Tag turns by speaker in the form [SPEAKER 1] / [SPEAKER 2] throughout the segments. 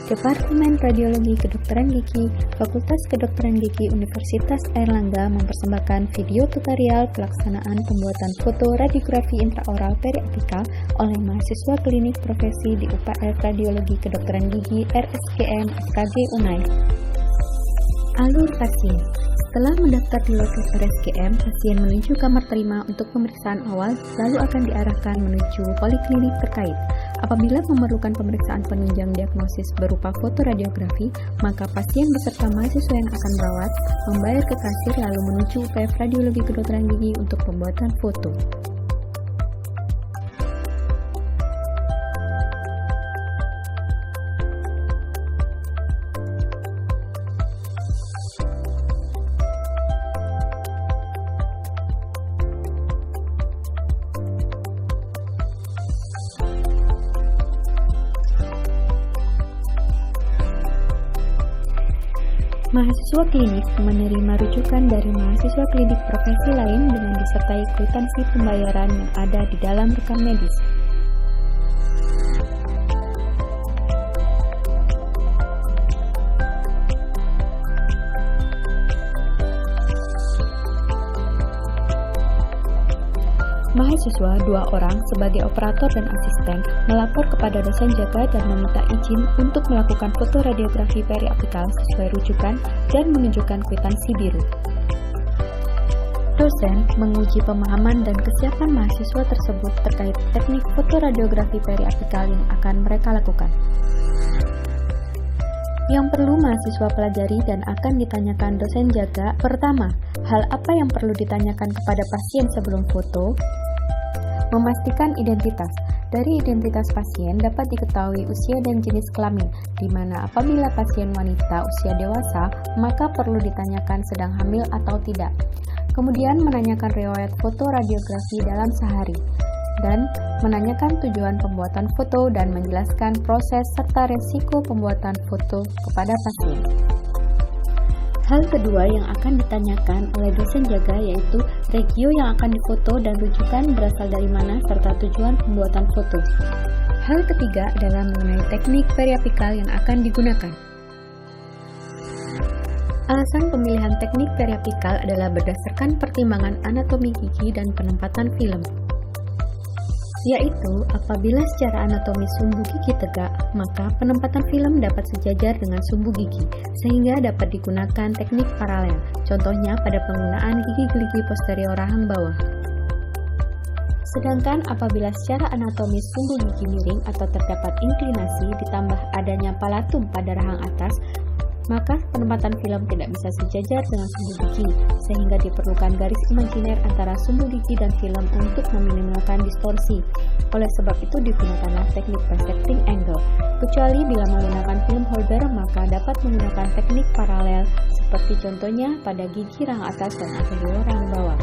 [SPEAKER 1] Departemen Radiologi Kedokteran Gigi, Fakultas Kedokteran Gigi Universitas Airlangga mempersembahkan video tutorial pelaksanaan pembuatan foto radiografi intraoral periapikal oleh mahasiswa klinik profesi di UPF Radiologi Kedokteran Gigi RSGM FKG Unai. Alur pasien. Setelah mendaftar di loket RSGM, pasien menuju kamar terima untuk pemeriksaan awal, lalu akan diarahkan menuju poliklinik terkait. Apabila memerlukan pemeriksaan penunjang diagnosis berupa foto radiografi, maka pasien beserta mahasiswa yang akan merawat membayar ke kasir lalu menuju UPF Radiologi Kedokteran Gigi untuk pembuatan foto. Mahasiswa klinik menerima rujukan dari mahasiswa klinik profesi lain dengan disertai kwitansi pembayaran yang ada di dalam rekam medis. Mahasiswa 2 orang sebagai operator dan asisten melapor kepada dosen jaga dan meminta izin untuk melakukan foto radiografi periapikal sesuai rujukan dan menunjukkan kwitansi biru. Dosen menguji pemahaman dan kesiapan mahasiswa tersebut terkait teknik foto radiografi periapikal yang akan mereka lakukan. Yang perlu mahasiswa pelajari dan akan ditanyakan dosen jaga: pertama, hal apa yang perlu ditanyakan kepada pasien sebelum foto? Memastikan identitas. Dari identitas pasien dapat diketahui usia dan jenis kelamin, di mana apabila pasien wanita usia dewasa, maka perlu ditanyakan sedang hamil atau tidak. Kemudian menanyakan riwayat foto radiografi dalam sehari, dan menanyakan tujuan pembuatan foto dan menjelaskan proses serta resiko pembuatan foto kepada pasien. Hal kedua yang akan ditanyakan oleh dosen jaga yaitu regio yang akan difoto dan rujukan berasal dari mana serta tujuan pembuatan foto. Hal ketiga adalah mengenai teknik periapikal yang akan digunakan. Alasan pemilihan teknik periapikal adalah berdasarkan pertimbangan anatomi gigi dan penempatan film. Yaitu, apabila secara anatomi sumbu gigi tegak, maka penempatan film dapat sejajar dengan sumbu gigi, sehingga dapat digunakan teknik paralel, contohnya pada penggunaan gigi gerigi posterior rahang bawah. Sedangkan apabila secara anatomi sumbu gigi miring atau terdapat inklinasi ditambah adanya palatum pada rahang atas, maka penempatan film tidak bisa sejajar dengan sumbu gigi, sehingga diperlukan garis imajiner antara sumbu gigi dan film untuk meminimalkan distorsi. Oleh sebab itu digunakanlah teknik bisecting angle. Kecuali bila menggunakan film holder, maka dapat menggunakan teknik paralel, seperti contohnya pada gigi rahang atas dan anterior rahang bawah.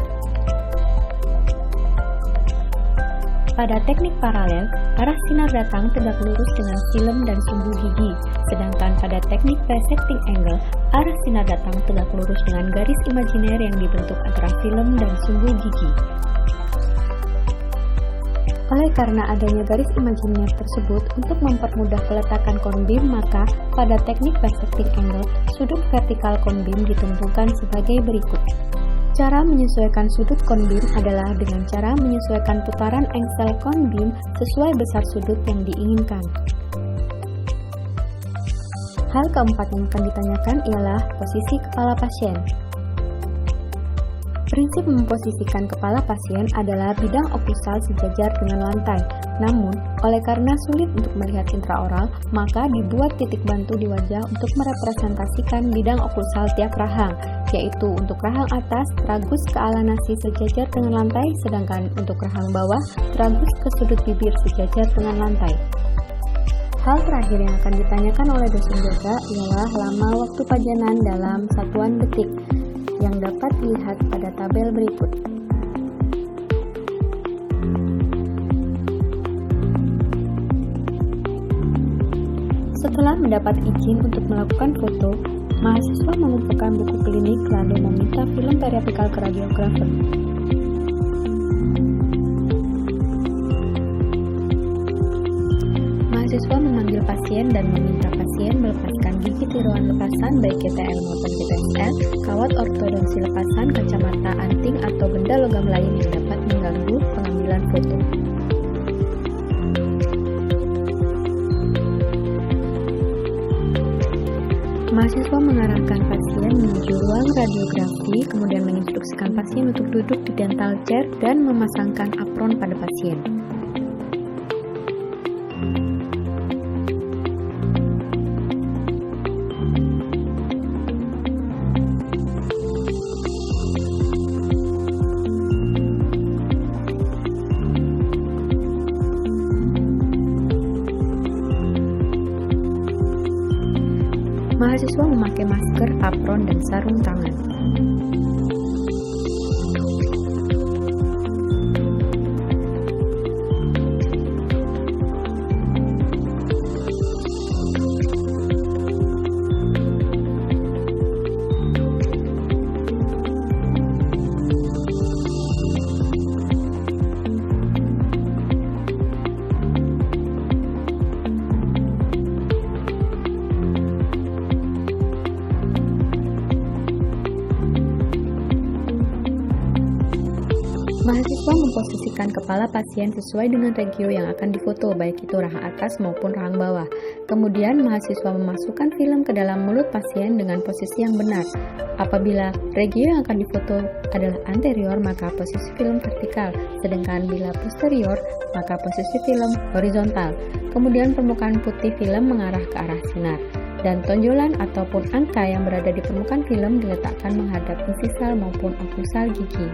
[SPEAKER 1] Pada teknik paralel, arah sinar datang tegak lurus dengan film dan sumbu gigi, sedangkan pada teknik bisecting angle, arah sinar datang tegak lurus dengan garis imajiner yang dibentuk antara film dan sumbu gigi. Oleh karena adanya garis imajiner tersebut untuk mempermudah peletakan cone beam, maka pada teknik bisecting angle, sudut vertikal cone beam ditentukan sebagai berikut. Cara menyesuaikan sudut cone beam adalah dengan cara menyesuaikan putaran engsel cone beam sesuai besar sudut yang diinginkan. Hal keempat yang akan ditanyakan ialah posisi kepala pasien. Prinsip memposisikan kepala pasien adalah bidang oklusal sejajar dengan lantai. Namun, oleh karena sulit untuk melihat intraoral, maka dibuat titik bantu di wajah untuk merepresentasikan bidang oklusal tiap rahang, yaitu untuk rahang atas, tragus ke ala nasi sejajar dengan lantai, sedangkan untuk rahang bawah, tragus ke sudut bibir sejajar dengan lantai. Hal terakhir yang akan ditanyakan oleh dosen jaga ialah lama waktu pajanan dalam satuan detik, yang dapat dilihat pada tabel berikut. Setelah mendapat izin untuk melakukan foto, mahasiswa mengumpulkan buku klinik lalu meminta film periapikal ke radiografer. Mahasiswa memanggil pasien dan meminta pasien melepaskan gigi tiruan lepasan baik GTL maupun GTSL, kawat ortodonsi lepasan, kacamata anting atau benda logam lain yang dapat mengganggu pengambilan foto. Mahasiswa mengarahkan pasien menuju ruang radiografi, kemudian menginstruksikan pasien untuk duduk di dental chair dan memasangkan apron pada pasien. Mahasiswa memakai masker, apron, dan sarung tangan. Mahasiswa memposisikan kepala pasien sesuai dengan regio yang akan difoto, baik itu rahang atas maupun rahang bawah. Kemudian, mahasiswa memasukkan film ke dalam mulut pasien dengan posisi yang benar. Apabila regio yang akan difoto adalah anterior, maka posisi film vertikal, sedangkan bila posterior, maka posisi film horizontal. Kemudian, permukaan putih film mengarah ke arah sinar, dan tonjolan ataupun angka yang berada di permukaan film diletakkan menghadap insisal maupun oklusal gigi.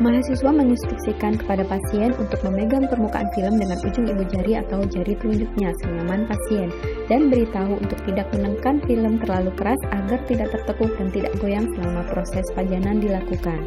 [SPEAKER 1] Mahasiswa menginstruksikan kepada pasien untuk memegang permukaan film dengan ujung ibu jari atau jari telunjuknya senyaman pasien, dan beritahu untuk tidak menekan film terlalu keras agar tidak tertekuk dan tidak goyang selama proses pajanan dilakukan.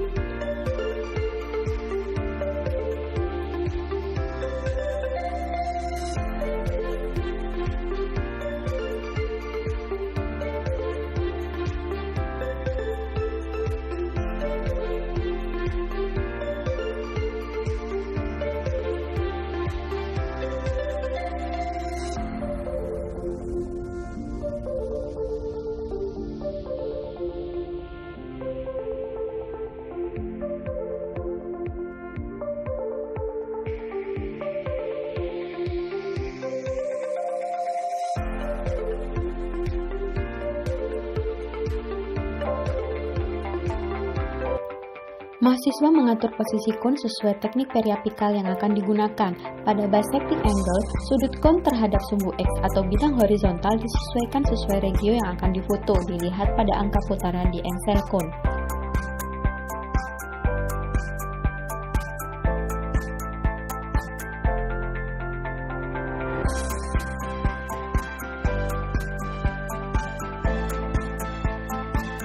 [SPEAKER 1] Mahasiswa mengatur posisi kon sesuai teknik periapikal yang akan digunakan. Pada bisecting angle, sudut kon terhadap sumbu X atau bidang horizontal disesuaikan sesuai regio yang akan difoto, dilihat pada angka putaran di engsel kon.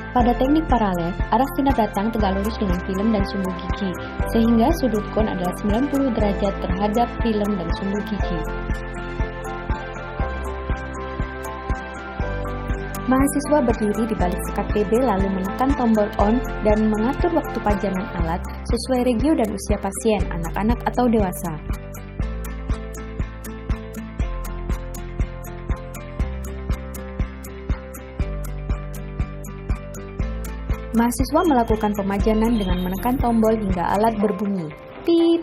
[SPEAKER 1] Pada teknik paralel, arah sinar datang tegak lurus dengan film dan sumbu gigi, sehingga sudut kon adalah 90 derajat terhadap film dan sumbu gigi. Mahasiswa berdiri di balik sekat PB lalu menekan tombol on dan mengatur waktu pajanan alat sesuai regio dan usia pasien, anak-anak atau dewasa. Mahasiswa melakukan pemajanan dengan menekan tombol hingga alat berbunyi. Pip.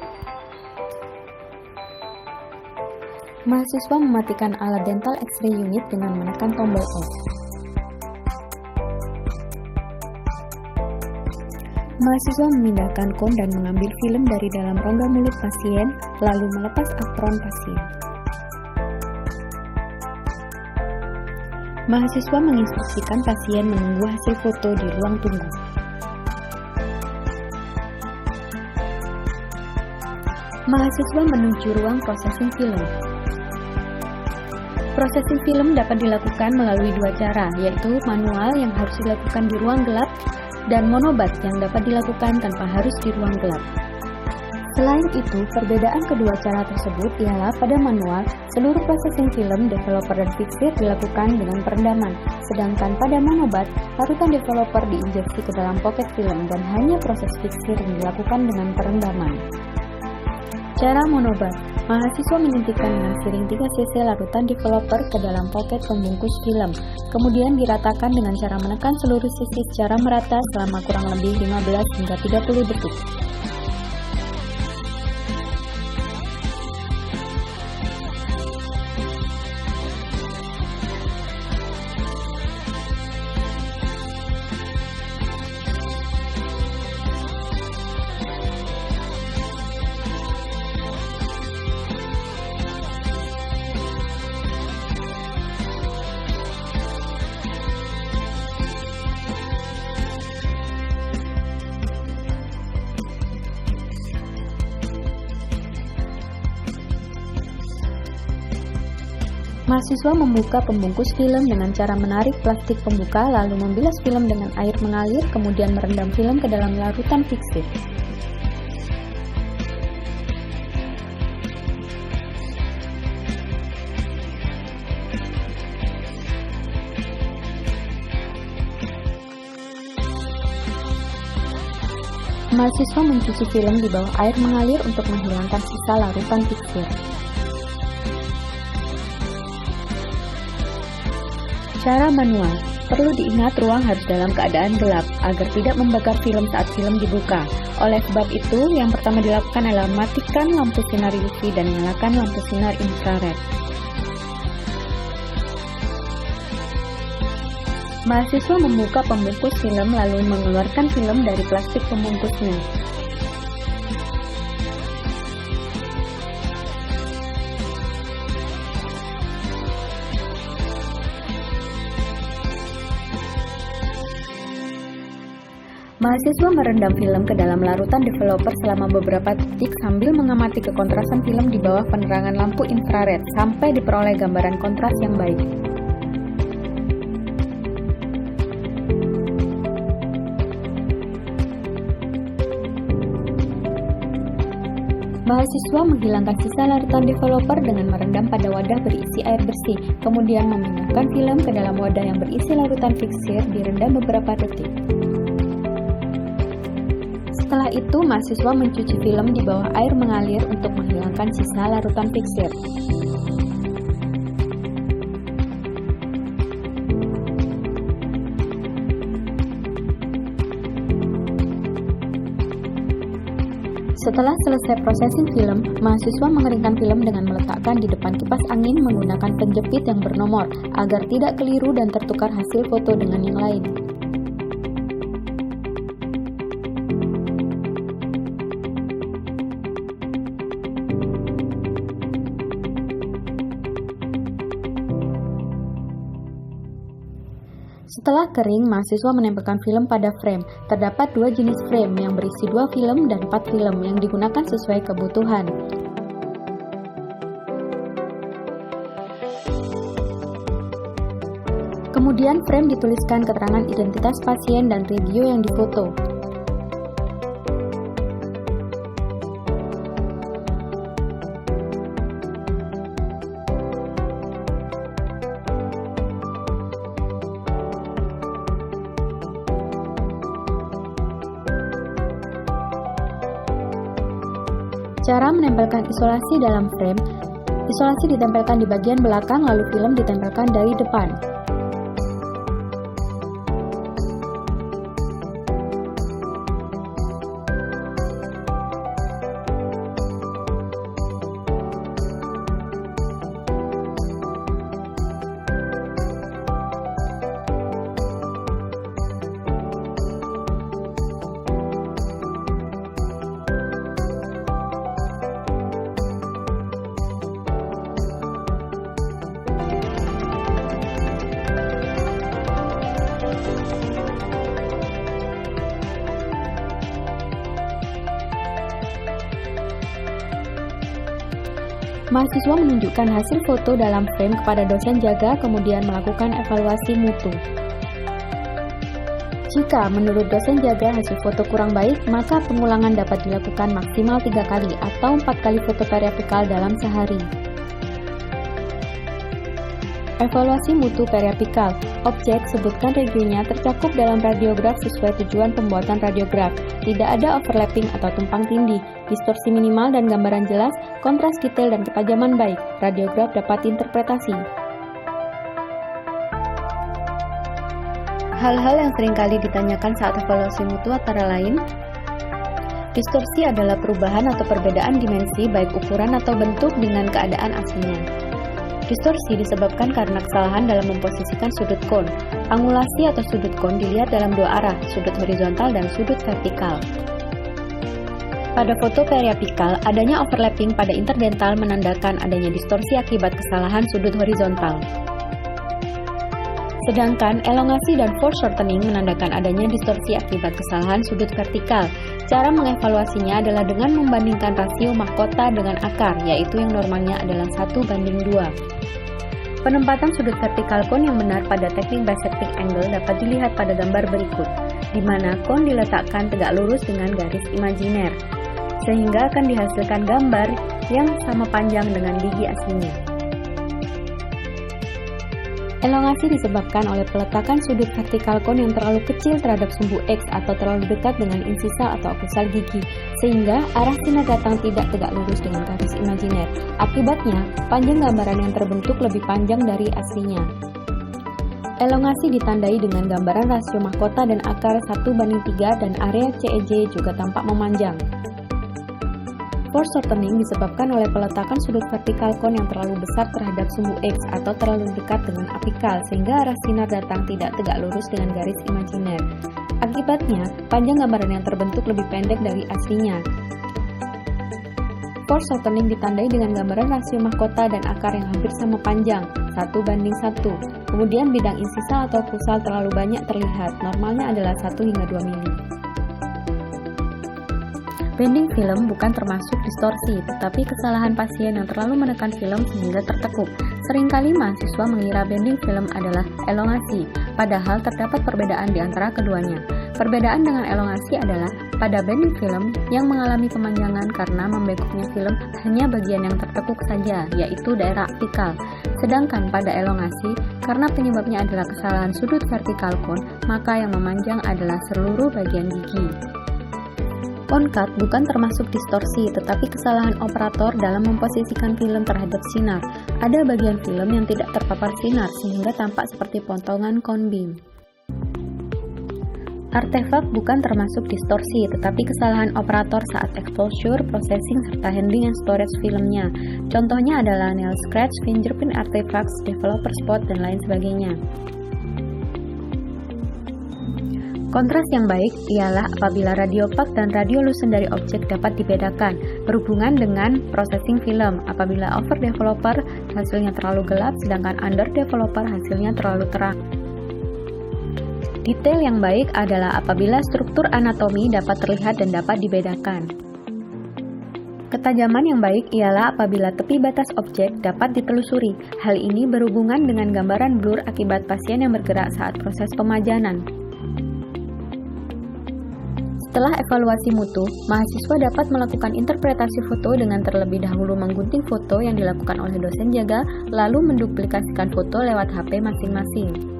[SPEAKER 1] Mahasiswa mematikan alat dental X-ray unit dengan menekan tombol off. Mahasiswa memindahkan kon dan mengambil film dari dalam rongga mulut pasien, lalu melepas apron pasien. Mahasiswa menginstruksikan pasien menunggu hasil foto di ruang tunggu. Mahasiswa menuju ruang processing film. Processing film dapat dilakukan melalui dua cara, yaitu manual yang harus dilakukan di ruang gelap dan monobat yang dapat dilakukan tanpa harus di ruang gelap. Selain itu, perbedaan kedua cara tersebut ialah pada manual, seluruh processing film, developer dan fixir dilakukan dengan perendaman, sedangkan pada monobat, larutan developer diinjeksi ke dalam pocket film dan hanya proses fixir yang dilakukan dengan perendaman. Cara monobat. Mahasiswa menyuntikkan dengan siring 3 cc larutan developer ke dalam poket pembungkus film, kemudian diratakan dengan cara menekan seluruh sisi secara merata selama kurang lebih 15 hingga 30 detik. Mahasiswa membuka pembungkus film dengan cara menarik plastik pembuka lalu membilas film dengan air mengalir, kemudian merendam film ke dalam larutan fiksir. Mahasiswa mencuci film di bawah air mengalir untuk menghilangkan sisa larutan fiksir. Cara manual. Perlu diingat ruang harus dalam keadaan gelap agar tidak membakar film saat film dibuka. Oleh sebab itu, yang pertama dilakukan adalah matikan lampu sinar UV dan nyalakan lampu sinar infrared. Mahasiswa membuka pembungkus film lalu mengeluarkan film dari plastik pembungkusnya. Mahasiswa merendam film ke dalam larutan developer selama beberapa detik sambil mengamati kekontrasan film di bawah penerangan lampu infrared sampai diperoleh gambaran kontras yang baik. Mahasiswa menghilangkan sisa larutan developer dengan merendam pada wadah berisi air bersih, kemudian memindahkan film ke dalam wadah yang berisi larutan fiksir direndam beberapa detik. Setelah itu, mahasiswa mencuci film di bawah air mengalir untuk menghilangkan sisa larutan fiksir. Setelah selesai processing film, mahasiswa mengeringkan film dengan meletakkan di depan kipas angin menggunakan penjepit yang bernomor agar tidak keliru dan tertukar hasil foto dengan yang lain. Setelah kering, mahasiswa menempelkan film pada frame. Terdapat 2 jenis frame yang berisi 2 film dan 4 film yang digunakan sesuai kebutuhan. Kemudian frame dituliskan keterangan identitas pasien dan video yang difoto. Cara menempelkan isolasi dalam frame. Isolasi ditempelkan di bagian belakang lalu film ditempelkan dari depan. Mahasiswa menunjukkan hasil foto dalam frame kepada dosen jaga, kemudian melakukan evaluasi mutu. Jika menurut dosen jaga hasil foto kurang baik, maka pengulangan dapat dilakukan maksimal 3 kali atau 4 kali foto periapikal dalam sehari. Evaluasi mutu periapikal. Objek sebutkan reviewnya tercakup dalam radiograf sesuai tujuan pembuatan radiograf. Tidak ada overlapping atau tumpang tindih. distorsi minimal dan gambaran jelas, kontras detail dan ketajaman baik, radiograf dapat diinterpretasi. Hal-hal yang seringkali ditanyakan saat evaluasi mutu antara lain, distorsi adalah perubahan atau perbedaan dimensi baik ukuran atau bentuk dengan keadaan aslinya. Distorsi disebabkan karena kesalahan dalam memposisikan sudut kon. Angulasi atau sudut kon dilihat dalam dua arah, sudut horizontal dan sudut vertikal. Pada foto periapikal, adanya overlapping pada interdental menandakan adanya distorsi akibat kesalahan sudut horizontal. Sedangkan elongasi dan foreshortening menandakan adanya distorsi akibat kesalahan sudut vertikal. Cara mengevaluasinya adalah dengan membandingkan rasio mahkota dengan akar, yaitu yang normalnya adalah 1:2. Penempatan sudut vertikal kon yang benar pada teknik bisecting angle dapat dilihat pada gambar berikut, di mana kon diletakkan tegak lurus dengan garis imajiner, sehingga akan dihasilkan gambar yang sama panjang dengan gigi aslinya. Elongasi disebabkan oleh peletakan sudut vertikal kon yang terlalu kecil terhadap sumbu X atau terlalu dekat dengan insisal atau okusal gigi, sehingga arah sinar datang tidak tegak lurus dengan garis imajiner. Akibatnya, panjang gambaran yang terbentuk lebih panjang dari aslinya. Elongasi ditandai dengan gambaran rasio mahkota dan akar 1:3 dan area CEJ juga tampak memanjang. Foreshortening disebabkan oleh peletakan sudut vertikal kon yang terlalu besar terhadap sumbu X atau terlalu dekat dengan apikal sehingga arah sinar datang tidak tegak lurus dengan garis imajiner. Akibatnya, panjang gambaran yang terbentuk lebih pendek dari aslinya. Foreshortening ditandai dengan gambaran rasio mahkota dan akar yang hampir sama panjang, 1:1. Kemudian bidang insisal atau okusal terlalu banyak terlihat, normalnya adalah 1-2 mili. Bending film bukan termasuk distorsi, tetapi kesalahan pasien yang terlalu menekan film sehingga tertekuk. Seringkali mahasiswa mengira bending film adalah elongasi, padahal terdapat perbedaan di antara keduanya. Perbedaan dengan elongasi adalah pada bending film yang mengalami pemanjangan karena membengkoknya film hanya bagian yang tertekuk saja, yaitu daerah apikal. Sedangkan pada elongasi, karena penyebabnya adalah kesalahan sudut vertikal kon, maka yang memanjang adalah seluruh bagian gigi. On-cut bukan termasuk distorsi, tetapi kesalahan operator dalam memposisikan film terhadap sinar. Ada bagian film yang tidak terpapar sinar, sehingga tampak seperti potongan cone beam. Artefak bukan termasuk distorsi, tetapi kesalahan operator saat exposure, processing, serta handling and storage filmnya. Contohnya adalah nail scratch, fingerprint artifacts, developer spot, dan lain sebagainya. Kontras yang baik ialah apabila radiopak dan radiolucent dari objek dapat dibedakan, berhubungan dengan processing film. Apabila overdeveloper hasilnya terlalu gelap, sedangkan underdeveloper hasilnya terlalu terang. Detail yang baik adalah apabila struktur anatomi dapat terlihat dan dapat dibedakan. Ketajaman yang baik ialah apabila tepi batas objek dapat ditelusuri. Hal ini berhubungan dengan gambaran blur akibat pasien yang bergerak saat proses pemajanan. Setelah evaluasi mutu, mahasiswa dapat melakukan interpretasi foto dengan terlebih dahulu menggunting foto yang dilakukan oleh dosen jaga, lalu menduplikasikan foto lewat HP masing-masing.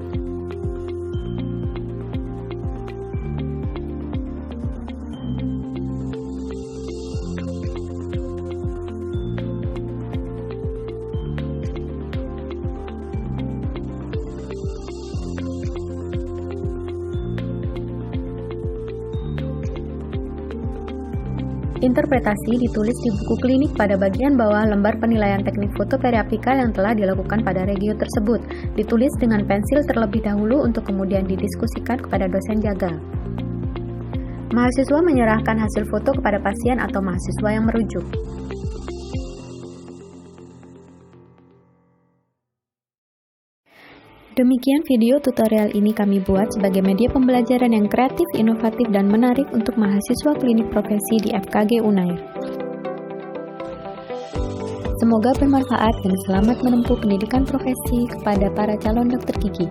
[SPEAKER 1] Interpretasi ditulis di buku klinik pada bagian bawah lembar penilaian teknik foto periapikal yang telah dilakukan pada regio tersebut. Ditulis dengan pensil terlebih dahulu untuk kemudian didiskusikan kepada dosen jaga. Mahasiswa menyerahkan hasil foto kepada pasien atau mahasiswa yang merujuk. Demikian video tutorial ini kami buat sebagai media pembelajaran yang kreatif, inovatif, dan menarik untuk mahasiswa klinik profesi di FKG Unair. Semoga bermanfaat dan selamat menempuh pendidikan profesi kepada para calon dokter gigi.